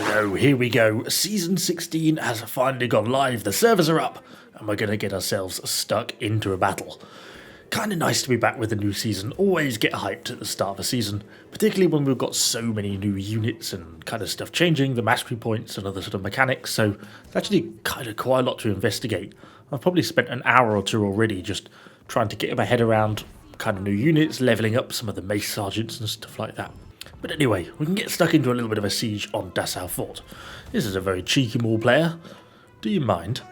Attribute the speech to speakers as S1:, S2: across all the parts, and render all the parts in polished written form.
S1: So here we go, Season 16 has finally gone live, the servers are up, and we're going to get ourselves stuck into a battle. Kind of nice to be back with a new season, always get hyped at the start of a season, particularly when we've got so many new units and kind of stuff changing, the mastery points and other sort of mechanics, so it's actually kind of quite a lot to investigate. I've probably spent an hour or two already just trying to get my head around kind of new units, levelling up some of the mace sergeants and stuff like that. But anyway, we can get stuck into a little bit of a siege on Dasuo Fort. This is a very cheeky Maul player. Do you mind?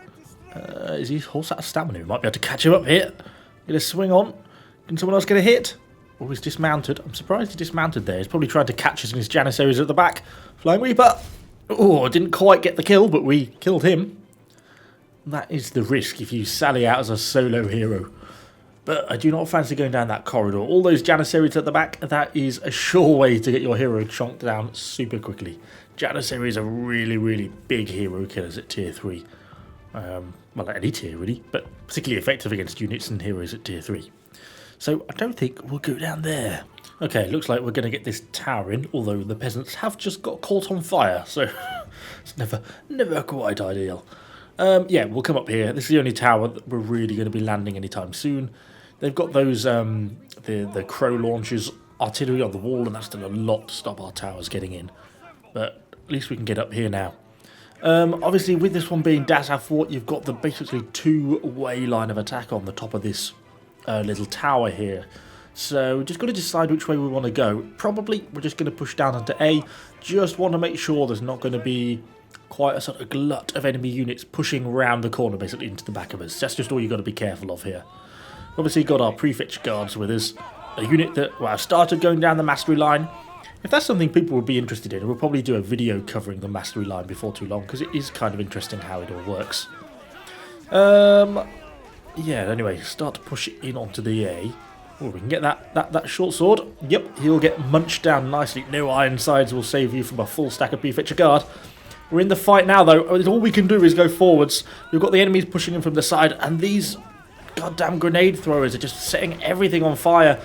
S1: Is he horse out of stamina? We might be able to catch him up here. Get a swing on. Can someone else get a hit? Oh, he's dismounted. I'm surprised he dismounted there. He's probably trying to catch us in his Janissaries at the back. Flying Reaper. Oh, didn't quite get the kill, but we killed him. That is the risk if you sally out as a solo hero. But I do not fancy going down that corridor. All those Janissaries at the back, that is a sure way to get your hero chonked down super quickly. Janissaries are really, really big hero killers at tier 3. Well, at any tier really, but particularly effective against units and heroes at tier 3. So I don't think we'll go down there. Okay, looks like we're going to get this tower in, although the peasants have just got caught on fire, so it's never quite ideal. Yeah, we'll come up here. This is the only tower that we're really going to be landing anytime soon. They've got those, the crow launchers, artillery on the wall, and that's still a lot to stop our towers getting in. But at least we can get up here now. Obviously, with this one being Dasuo Fort, you've got the basically two-way line of attack on the top of this little tower here. So we've just got to decide which way we want to go. Probably we're just going to push down onto A. Just want to make sure there's not going to be quite a sort of glut of enemy units pushing around the corner, basically into the back of us. That's just all you've got to be careful of here. Obviously got our prefetch guards with us, a unit that started going down the mastery line. If that's something people would be interested in, we'll probably do a video covering the mastery line before too long, because it is kind of interesting how it all works. Yeah, anyway, start to push it in onto the A. Oh, we can get that short sword. Yep, he'll get munched down nicely. No iron sides will save you from a full stack of prefetch guard. We're in the fight now, though. All we can do is go forwards. We've got the enemies pushing in from the side, and these goddamn grenade throwers are just setting everything on fire.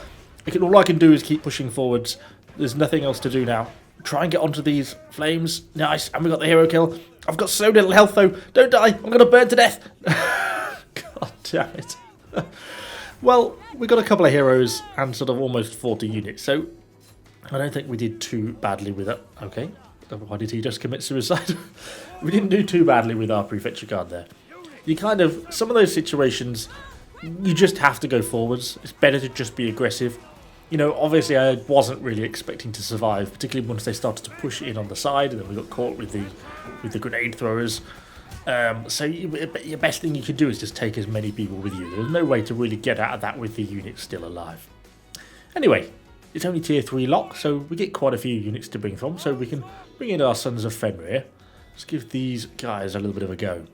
S1: All I can do is keep pushing forwards. There's nothing else to do now. Try and get onto these flames. Nice, and we got the hero kill. I've got so little health though. Don't die, I'm going to burn to death. God damn it. Well, we got a couple of heroes and sort of almost 40 units, so I don't think we did too badly with it. Okay, why did he just commit suicide? We didn't do too badly with our prefetch guard there. You kind of, some of those situations, you just have to go forwards. It's better to just be aggressive. You know, obviously I wasn't really expecting to survive, particularly once they started to push in on the side, and then we got caught with the grenade throwers. So your best thing you could do is just take as many people with you. There's no way to really get out of that with the units still alive. Anyway, it's only tier 3 lock, so we get quite a few units to bring from, so we can bring in our Sons of Fenrir. Let's give these guys a little bit of a go.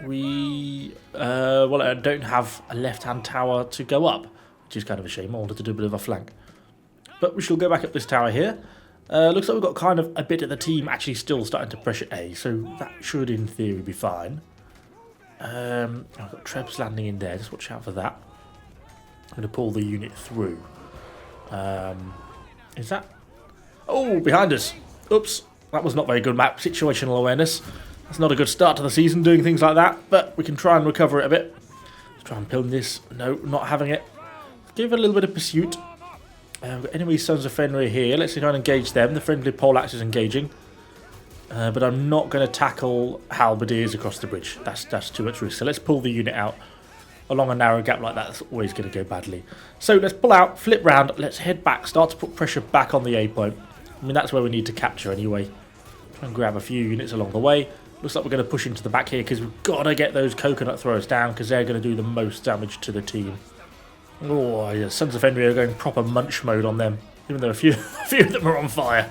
S1: Well, I don't have a left-hand tower to go up, which is kind of a shame. I wanted to do a bit of a flank. But we shall go back up this tower here. Looks like we've got kind of a bit of the team actually still starting to pressure A, so that should in theory be fine. I've got Trebs landing in there, just watch out for that. I'm going to pull the unit through. Is that... Oh, behind us! Oops, that was not very good map. Situational awareness. That's not a good start to the season, doing things like that, but we can try and recover it a bit. Let's try and pin this. No, not having it. Give it a little bit of pursuit. We've got enemy Sons of Fenrir here. Let's try and engage them. The friendly poleaxe is engaging. But I'm not going to tackle halberdiers across the bridge. That's too much risk. So let's pull the unit out. Along a narrow gap like that, that's always going to go badly. So let's pull out, flip round, let's head back, start to put pressure back on the A point. I mean, that's where we need to capture anyway. Try and grab a few units along the way. Looks like we're going to push into the back here because we've got to get those coconut throwers down because they're going to do the most damage to the team. Oh, yeah, Sons of Fenrir are going proper munch mode on them, even though a few of them are on fire.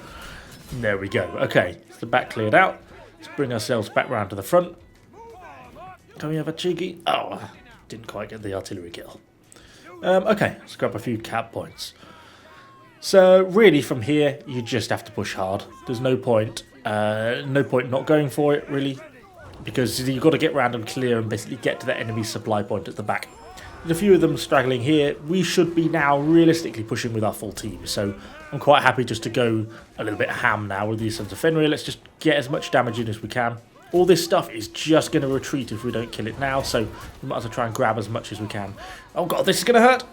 S1: There we go. Okay, so the back cleared out. Let's bring ourselves back round to the front. Can we have a cheeky... Oh, didn't quite get the artillery kill. Okay, let's grab a few cap points. So really from here, you just have to push hard. There's no point not going for it really, because you've got to get round and clear and basically get to the enemy supply point at the back. There's a few of them straggling here. We should be now realistically pushing with our full team, so I'm quite happy just to go a little bit ham now with these Sons of Fenrir. Let's just get as much damage in as we can. All this stuff is just going to retreat if we don't kill it now, so we might as well try and grab as much as we can. Oh god, this is going to hurt!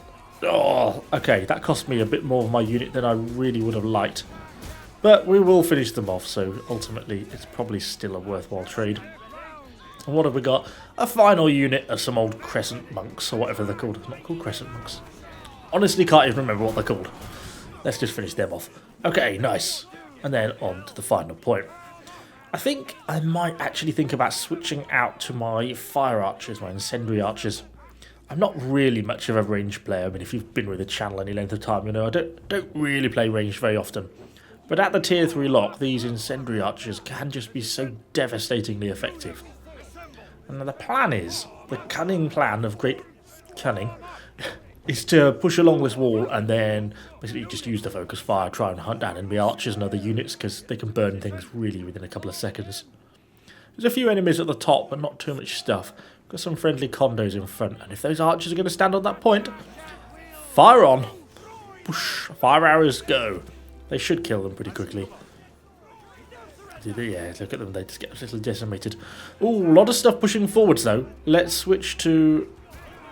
S1: Oh, okay, that cost me a bit more of my unit than I really would have liked. But we will finish them off, so ultimately it's probably still a worthwhile trade. And what have we got? A final unit of some old Crescent Monks, or whatever they're called. Not called Crescent Monks. Honestly, can't even remember what they're called. Let's just finish them off. Okay, nice. And then on to the final point. I think I might actually think about switching out to my Fire Archers, my Incendiary Archers. I'm not really much of a range player. I mean, if you've been with the channel any length of time, you know I don't really play range very often. But at the tier 3 lock, these Incendiary Archers can just be so devastatingly effective. And the plan is, the cunning plan of great cunning, is to push along this wall and then basically just use the focus fire, try and hunt down enemy archers and other units because they can burn things really within a couple of seconds. There's a few enemies at the top, but not too much stuff. We've got some friendly condos in front, and if those archers are going to stand on that point, fire on! Push, 5 arrows, go! They should kill them pretty quickly. Yeah, look at them, they just get a little decimated. Ooh, a lot of stuff pushing forwards though. Let's switch to...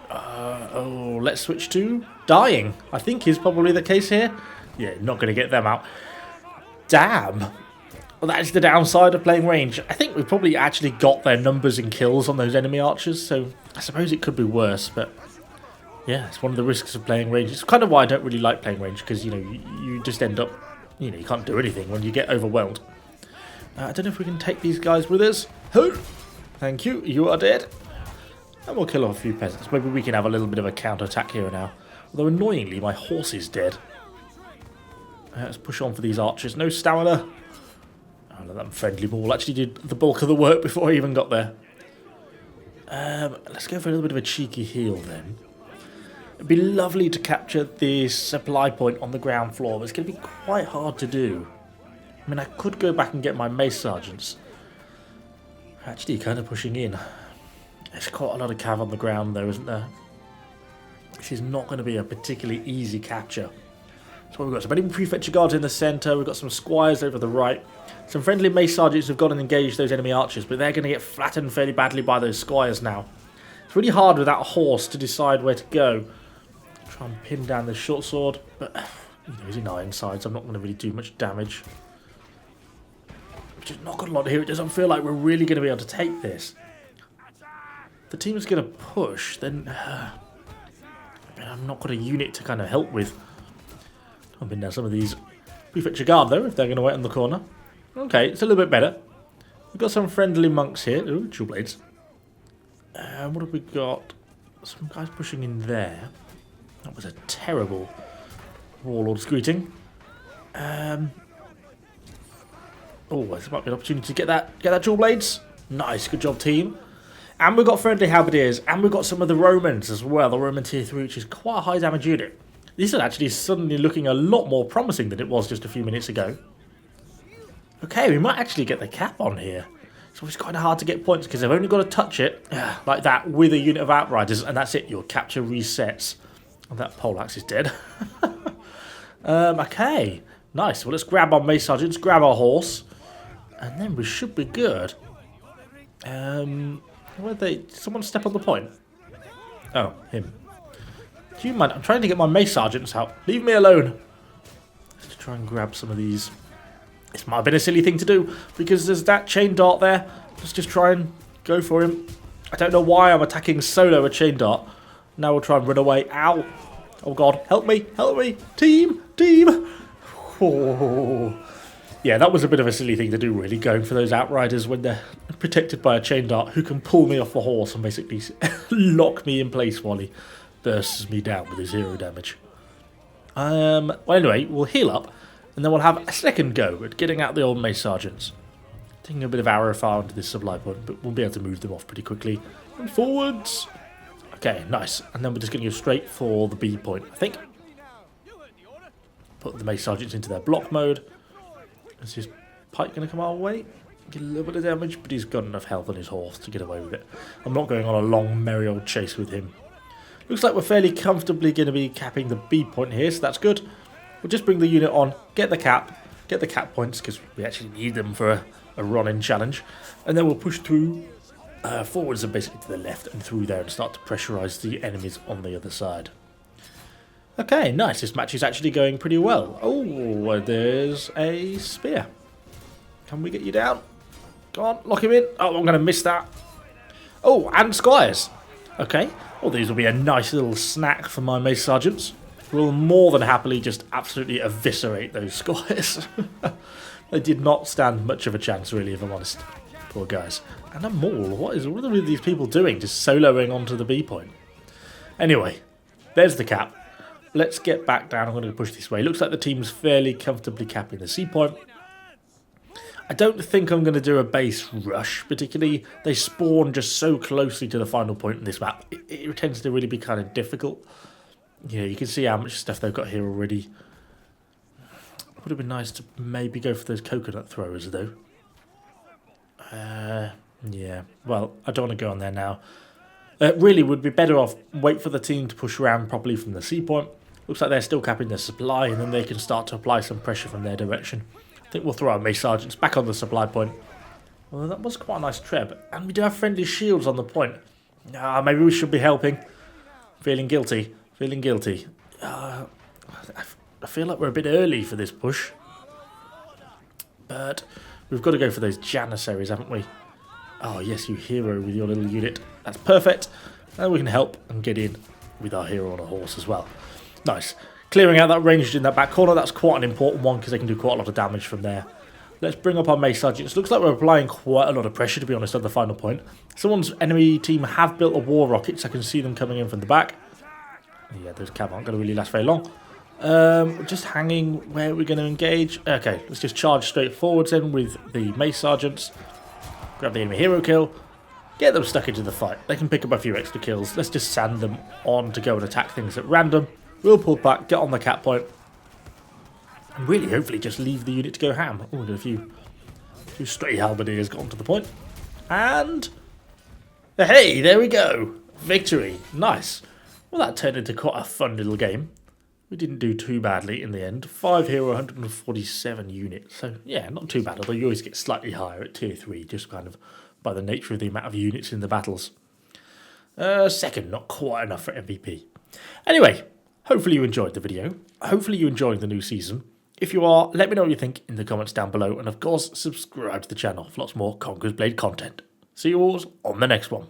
S1: let's switch to dying, I think is probably the case here. Yeah, not going to get them out. Damn! Well, that is the downside of playing range. I think we've probably actually got their numbers and kills on those enemy archers, so I suppose it could be worse, but... yeah, it's one of the risks of playing range. It's kind of why I don't really like playing range, because, you know, you just end up... you know, you can't do anything when you get overwhelmed. I don't know if we can take these guys with us. Thank you, you are dead. And we'll kill off a few peasants. Maybe we can have a little bit of a counter-attack here now. Although annoyingly, my horse is dead. Let's push on for these archers. No stamina. Oh, that friendly ball actually did the bulk of the work before I even got there. Let's go for a little bit of a cheeky heal then. It'd be lovely to capture this supply point on the ground floor, but it's going to be quite hard to do. I mean, I could go back and get my mace sergeants. Actually, kind of pushing in. There's quite a lot of cav on the ground though, isn't there? This is not going to be a particularly easy capture. So we've got some enemy prefecture guards in the centre, we've got some squires over the right. Some friendly mace sergeants have gone and engaged those enemy archers, but they're going to get flattened fairly badly by those squires now. It's really hard without a horse to decide where to go. Try and pin down the short sword, but you know, he's in Ironside, so I'm not going to really do much damage. We've just not got a lot here. It doesn't feel like we're really going to be able to take this. If the team is going to push, then I've not got a unit to kind of help with. I've been down some of these prefecture guard though, if they're going to wait on the corner. Okay, it's a little bit better. We've got some friendly monks here. Ooh, dual blades. What have we got? Some guys pushing in there. That was a terrible warlord's greeting. Oh, this might be an opportunity to get that dual blades. Nice, good job, team. And we've got friendly halberdiers, and we've got some of the Romans as well. The Roman tier 3, which is quite a high damage unit. This is actually suddenly looking a lot more promising than it was just a few minutes ago. Okay, we might actually get the cap on here. So it's kind of hard to get points because they've only got to touch it like that with a unit of outriders, and that's it. Your capture resets. And that poleaxe is dead. Okay, nice. Well, let's grab our mace sergeants, grab our horse, and then we should be good. Where'd they? Did someone step on the point? Oh, him. Do you mind? I'm trying to get my mace sergeants out. Leave me alone. Let's try and grab some of these. This might have been a silly thing to do because there's that chain dart there. Let's just try and go for him. I don't know why I'm attacking solo a chain dart. Now we'll try and run away. Ow! Oh god, help me! Help me! Team! Team! Oh. Yeah, that was a bit of a silly thing to do, really, going for those outriders when they're protected by a chain dart who can pull me off the horse and basically lock me in place while he bursts me down with his hero damage. Well, anyway, we'll heal up, and then we'll have a second go at getting out the old mace sergeants. Taking a bit of arrow fire into this supply point, but we'll be able to move them off pretty quickly. And forwards! Okay, nice. And then we're just going to go straight for the B point, I think. Put the mace sergeants into their block mode. Is his pike going to come our way? Get a little bit of damage, but he's got enough health on his horse to get away with it. I'm not going on a long, merry old chase with him. Looks like we're fairly comfortably going to be capping the B point here, so that's good. We'll just bring the unit on, get the cap points, because we actually need them for a run-in challenge. And then we'll push through forwards and basically to the left and through there and start to pressurise the enemies on the other side. Okay, nice. This match is actually going pretty well. Oh, there's a spear. Can we get you down? Go on, lock him in. Oh, I'm going to miss that. Oh, and squires. Okay. Well, these will be a nice little snack for my mace sergeants. We'll more than happily just absolutely eviscerate those squires. They did not stand much of a chance, really, if I'm honest. Poor guys. And a maul. What are these people doing? Just soloing onto the B point. Anyway, there's the cap. Let's get back down. I'm going to push this way. Looks like the team's fairly comfortably capping the C point. I don't think I'm going to do a base rush, particularly. They spawn just so closely to the final point in this map. It tends to really be kind of difficult. Yeah, you can see how much stuff they've got here already. Would have been nice to maybe go for those coconut throwers, though. Yeah, well, I don't want to go on there now. Really would be better off wait for the team to push around properly from the C point. Looks like they're still capping their supply, and then they can start to apply some pressure from their direction. I think we'll throw our mace sergeants back on the supply point. Well, that was quite a nice treb. And we do have friendly shields on the point. Maybe we should be helping. Feeling guilty. Feeling guilty. I feel like we're a bit early for this push. But we've got to go for those Janissaries, haven't we? Oh, yes, you hero with your little unit. That's perfect. And we can help and get in with our hero on a horse as well. Nice. Clearing out that ranged in that back corner. That's quite an important one because they can do quite a lot of damage from there. Let's bring up our mace sergeants. Looks like we're applying quite a lot of pressure, to be honest, on the final point. Someone's enemy team have built a war rocket, so I can see them coming in from the back. Yeah, those cav aren't going to really last very long. Just hanging where we're going to engage. Okay, let's just charge straight forwards in with the mace sergeants. Grab the enemy hero kill. Get them stuck into the fight. They can pick up a few extra kills. Let's just sand them on to go and attack things at random. We'll pull back, get on the cap point. And really, hopefully, just leave the unit to go ham. Oh, a few stray halberdiers got onto the point. And hey, there we go. Victory. Nice. Well, that turned into quite a fun little game. We didn't do too badly in the end. 5 hero, 147 units. So, yeah, not too bad. Although you always get slightly higher at tier 3, just kind of by the nature of the amount of units in the battles. Second, not quite enough for MVP. Anyway, hopefully you enjoyed the video. Hopefully you enjoyed the new season. If you are, let me know what you think in the comments down below. And of course, subscribe to the channel for lots more Conqueror's Blade content. See you all on the next one.